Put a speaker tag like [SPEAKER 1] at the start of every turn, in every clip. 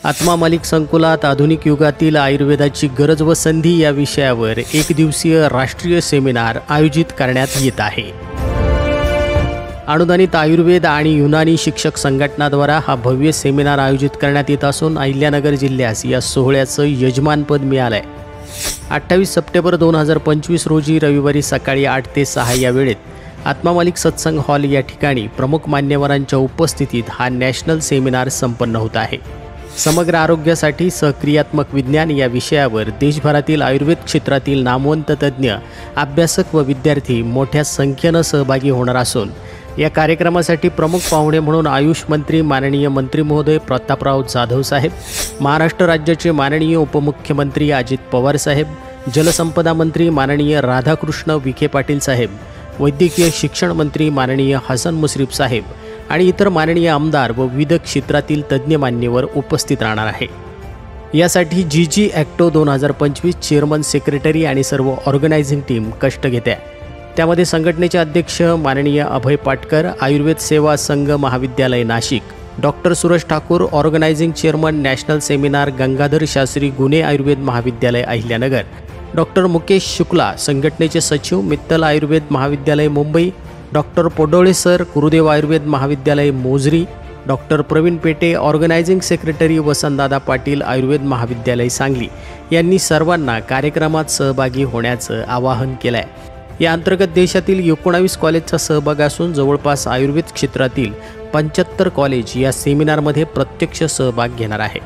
[SPEAKER 1] आत्मा मालिक संकुलात आधुनिक युगातील आयुर्वेदाची गरज व संधी या विषयावर एक दिवसीय राष्ट्रीय सेमिनार आयोजित करण्यात येत आहे। अनुदानित आयुर्वेद आणि युनानी शिक्षक संघटनाद्वारा हा भव्य सेमिनार आयोजित करण्यात येत असून अहिल्यानगर जिल्ह्यास या सोहळ्याचं यजमानपद मिळालंय। 28 सप्टेंबर 2025 रोजी रविवारी सकाळी 8 ते 6 या वेळेत आत्मा मालिक सत्संग हॉल या ठिकाणी प्रमुख मान्यवरांच्या उपस्थितीत हा नॅशनल सेमिनार संपन्न होत आहे। समग्र आरोग्यासाठी सक्रियात्मक विज्ञान या विषयावर देशभरातील आयुर्वेद क्षेत्रातील नामवंत तज्ज्ञ, अभ्यासक व विद्यार्थी मोठ्या संख्येने सहभागी होणार असून या कार्यक्रमासाठी प्रमुख पाहुणे म्हणून आयुष मंत्री माननीय मंत्री महोदय प्रतापराव जाधव साहेब, महाराष्ट्र राज्याचे माननीय उपमुख्यमंत्री अजित पवार साहेब, जलसंपदा मंत्री माननीय राधाकृष्ण विखे पाटील साहेब, वैद्यकीय शिक्षण मंत्री माननीय हसन मुश्रीफ साहेब आणि इतर माननीय आमदार व विविध क्षेत्रातील तज्ज्ञ मान्यवर उपस्थित राहणार आहे। यासाठी GG ॲक्टो 2025 चेअरमन, सेक्रेटरी आणि सर्व ऑर्गनायझिंग टीम कष्ट घेते आहे। त्यामध्ये संघटनेचे अध्यक्ष माननीय अभय पाटकर, आयुर्वेद सेवा संघ महाविद्यालय Nashik, doctor Suresh Thakur, organising chairman national seminar Gangadhar Shastri गुने आयुर्वेद महाविद्यालय अहिल्यानगर, डॉक्टर मुकेश शुक्ला, संघटनेचे सचिव मित्तल आयुर्वेद महाविद्यालय मुंबई, डॉक्टर पोडोळे सर, गुरुदेव आयुर्वेद महाविद्यालय मोजरी, डॉक्टर प्रवीण पेटे, ऑर्गनायझिंग सेक्रेटरी वसंतदादा पाटील आयुर्वेद महाविद्यालय सांगली यांनी सर्वांना कार्यक्रमात सहभागी होण्याचं आवाहन केलं आहे। या अंतर्गत देशातील 19 कॉलेजचा सहभाग असून जवळपास आयुर्वेद क्षेत्रातील 75 कॉलेज या सेमिनारमध्ये प्रत्यक्ष सहभाग घेणार आहे।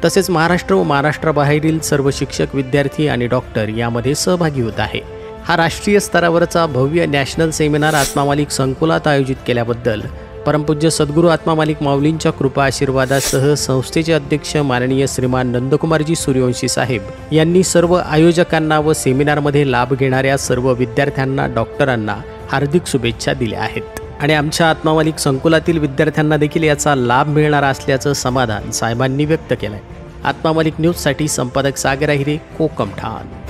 [SPEAKER 1] तसेच महाराष्ट्र व महाराष्ट्राबाहेरील सर्व शिक्षक, विद्यार्थी आणि डॉक्टर यामध्ये सहभागी होत आहे। हा राष्ट्रीय स्तरावरचा भव्य नॅशनल सेमिनार आत्मा मालिक संकुलात आयोजित केल्याबद्दल परमपूज्य सद्गुरू आत्मा मालिक माऊलींच्या कृपा आशीर्वादासह संस्थेचे अध्यक्ष माननीय श्रीमान नंदकुमारजी सूर्यवंशी साहेब यांनी सर्व आयोजकांना व सेमिनारमध्ये लाभ घेणाऱ्या सर्व विद्यार्थ्यांना, डॉक्टरांना हार्दिक शुभेच्छा दिल्या आहेत आणि आमच्या आत्मा मालिक संकुलातील विद्यार्थ्यांना देखील याचा लाभ मिळणार असल्याचं समाधान साहेबांनी व्यक्त केलं आहे। आत्मा मालिक न्यूजसाठी संपादक सागर आहिरे, कोकम ठाण।